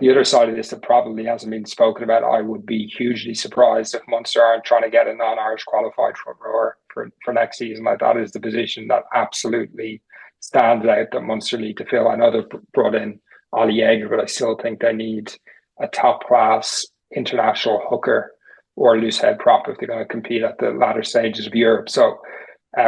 the other side of this that probably hasn't been spoken about, I would be hugely surprised if Munster aren't trying to get a non-Irish qualified front rower for next season. Like, that is the position that absolutely stands out that Munster need to fill. I know they've brought in Ollie Jaeger, but I still think they need a top-class international hooker or loose head prop if they're going to compete at the latter stages of Europe. So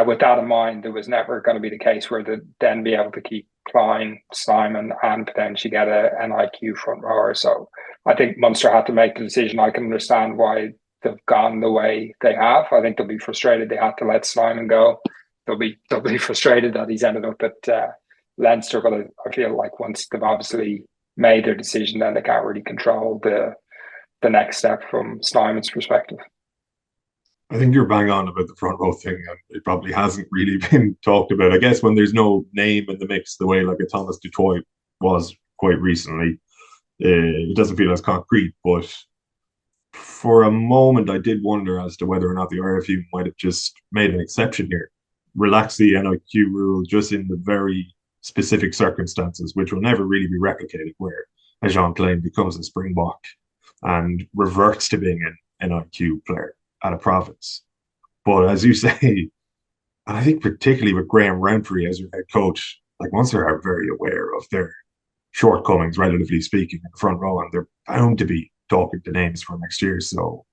with that in mind, there was never going to be the case where they'd then be able to keep Klein, Snyman, and potentially get a NIQ front rower. So I think Munster had to make the decision. I can understand why they've gone the way they have. I think they'll be frustrated they had to let Snyman go. They'll be frustrated that he's ended up at Leinster, but I feel like once they've obviously made their decision, then they can't really control the next step from Snyman's perspective. I think you're bang on about the front row thing, and it probably hasn't really been talked about. I guess when there's no name in the mix, the way like a Thomas du Toit was quite recently, it doesn't feel as concrete. But for a moment, I did wonder as to whether or not the RFU might have just made an exception here, relax the NIQ rule just in the very specific circumstances, which will never really be replicated, where a Jean Klein becomes a Springbok and reverts to being an NIQ player at a province. But as you say, and I think particularly with Graham Rowntree as your head coach, like Munster are very aware of their shortcomings, relatively speaking, in the front row, and they're bound to be talking to names for next year. So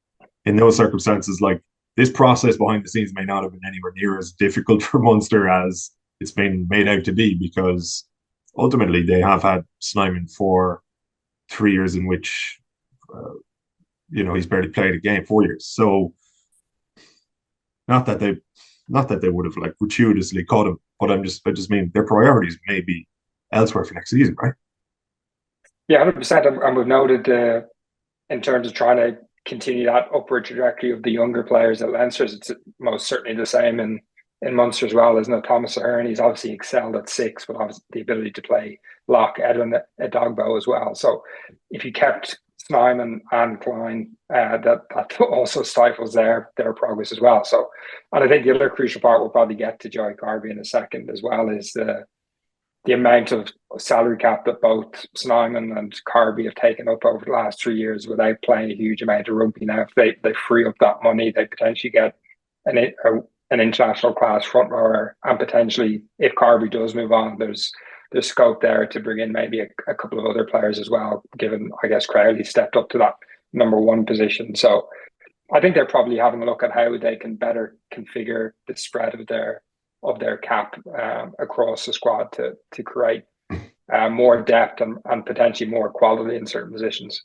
in those circumstances, like, this process behind the scenes may not have been anywhere near as difficult for Munster as it's been made out to be, because ultimately they have had Snyman for 3 years in which he's barely played a game, 4 years. So not that they would have like gratuitously caught him, but I just mean their priorities may be elsewhere for next season, right? Yeah, 100%. And we've noted in terms of trying to continue that upward trajectory of the younger players at Leinster, it's most certainly the same in Munster as well, isn't it? Thomas Ahern, he's obviously excelled at 6, but obviously the ability to play lock, Edwin Edogbo as well. So if you kept Snyman and Klein, that also stifles their progress as well. So, and I think the other crucial part, we'll probably get to Joey Carby in a second as well, is the amount of salary cap that both Snyman and Carby have taken up over the last 3 years without playing a huge amount of rugby. Now, if they free up that money, they potentially get an international class front rower, and potentially, if Carby does move on, there's scope there to bring in maybe a couple of other players as well, given, I guess, Crowley stepped up to that number 1 position. So I think they're probably having a look at how they can better configure the spread of their cap across the squad to create more depth and potentially more quality in certain positions.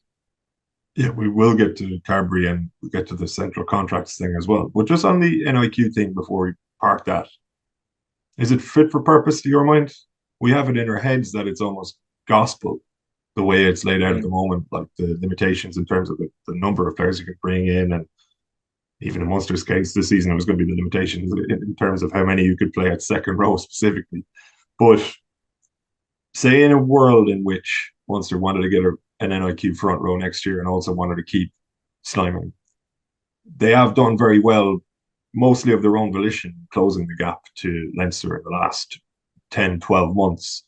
Yeah, we will get to Carberry and we'll get to the central contracts thing as well. But just on the NIQ thing before we park that, is it fit for purpose to your mind? We have it in our heads that it's almost gospel, the way it's laid out at the moment, like the limitations in terms of the number of players you can bring in, and even in Munster's case this season, it was going to be the limitations in terms of how many you could play at second row specifically. But say in a world in which Munster wanted to get an NIQ front row next year and also wanted to keep Snyman, they have done very well, mostly of their own volition, closing the gap to Leinster in the last 10, 12 months.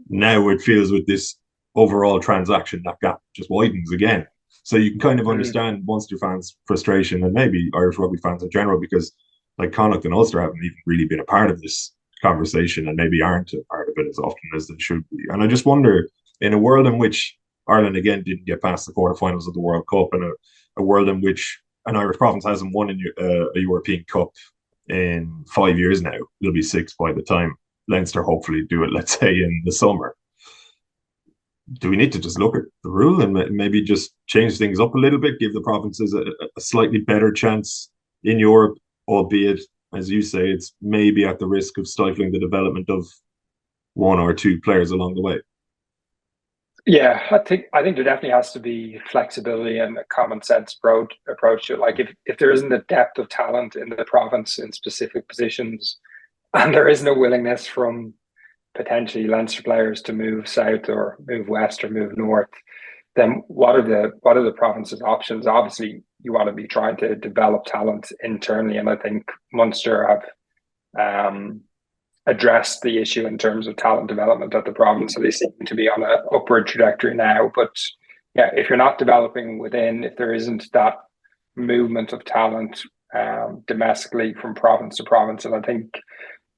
Now it feels with this overall transaction, that gap just widens again. So you can kind of understand Munster fans' frustration, and maybe Irish rugby fans in general, because like Connacht and Ulster haven't even really been a part of this conversation, and maybe aren't a part of it as often as they should be. And I just wonder, in a world in which Ireland again didn't get past the quarterfinals of the World Cup, and a world in which an Irish province hasn't won a European Cup in 5 years now, it'll be 6 by the time Leinster hopefully do it, let's say, in the summer. Do we need to just look at the rule and maybe just change things up a little bit, give the provinces a slightly better chance in Europe, albeit, as you say, it's maybe at the risk of stifling the development of 1 or 2 players along the way? Yeah, I think there definitely has to be flexibility and a common sense approach to it. Like, if there isn't a depth of talent in the province in specific positions, and there is no willingness from potentially Leinster players to move south or move west or move north, then what are the province's options? Obviously, you want to be trying to develop talent internally, and I think Munster have addressed the issue in terms of talent development at the province. So they seem to be on an upward trajectory now. But yeah, if you're not developing within, if there isn't that movement of talent domestically from province to province, and I think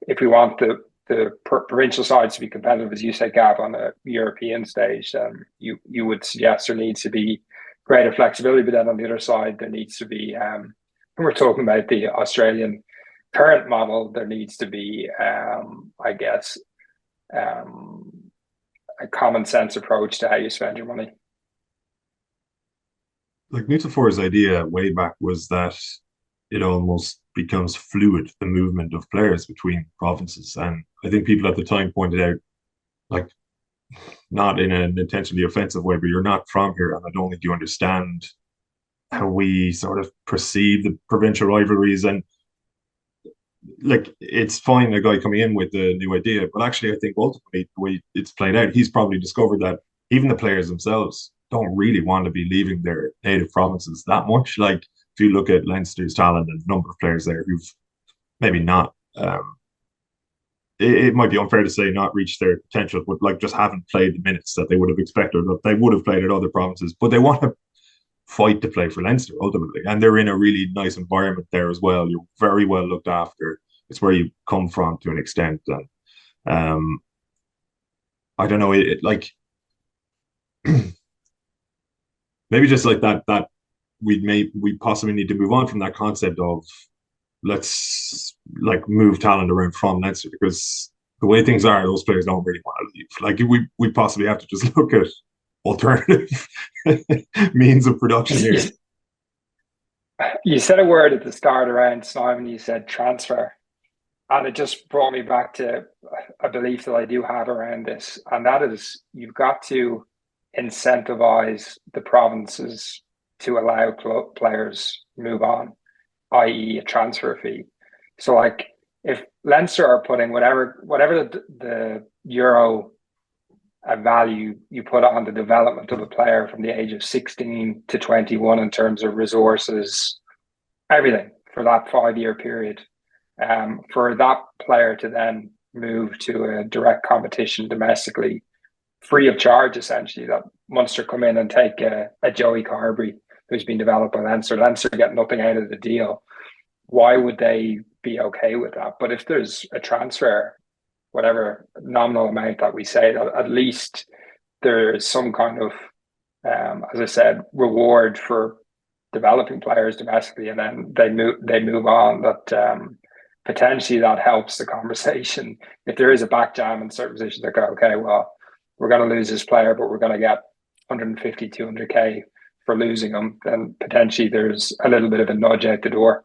if we want the provincial sides to be competitive, as you say, Gav, on a European stage, you would suggest there needs to be greater flexibility. But then on the other side, there needs to be, and we're talking about the Australian current model, there needs to be, I guess, a common sense approach to how you spend your money. Like Nutrifor's idea way back was that it almost becomes fluid, the movement of players between provinces. And I think people at the time pointed out, like, not in an intentionally offensive way, but you're not from here, and I don't think you understand how we sort of perceive the provincial rivalries. And like, it's fine a guy coming in with the new idea, but actually I think ultimately the way it's played out, he's probably discovered that even the players themselves don't really want to be leaving their native provinces that much. Like, if you look at Leinster's talent and the number of players there who've maybe not, it might be unfair to say not reached their potential, but like just haven't played the minutes that they would have expected, that they would have played at other provinces, but they want to fight to play for Leinster ultimately. And they're in a really nice environment there as well. You're very well looked after. It's where you come from to an extent. And I don't know, like, maybe just like that we possibly need to move on from that concept of let's like move talent around from Leinster, because the way things are, those players don't really want to leave. Like, we possibly have to just look at alternative means of production here. You said a word at the start around Snyman. You said transfer, and it just brought me back to a belief that I do have around this, and that is you've got to incentivize the provinces to allow players move on, i.e. a transfer fee. So like if Leinster are putting whatever the euro value you put on the development of a player from the age of 16 to 21 in terms of resources, everything for that 5-year period, for that player to then move to a direct competition domestically, free of charge, essentially, that Munster come in and take a Joey Carberry who's been developed by Leinster get nothing out of the deal. Why would they be okay with that? But if there's a transfer, whatever nominal amount that we say, that at least there's some kind of, as I said, reward for developing players domestically, and then they move on. That potentially that helps the conversation. If there is a back jam in certain positions, that go, okay, well, we're going to lose this player, but we're going to get 150, 200k for losing them, then potentially there's a little bit of a nudge out the door.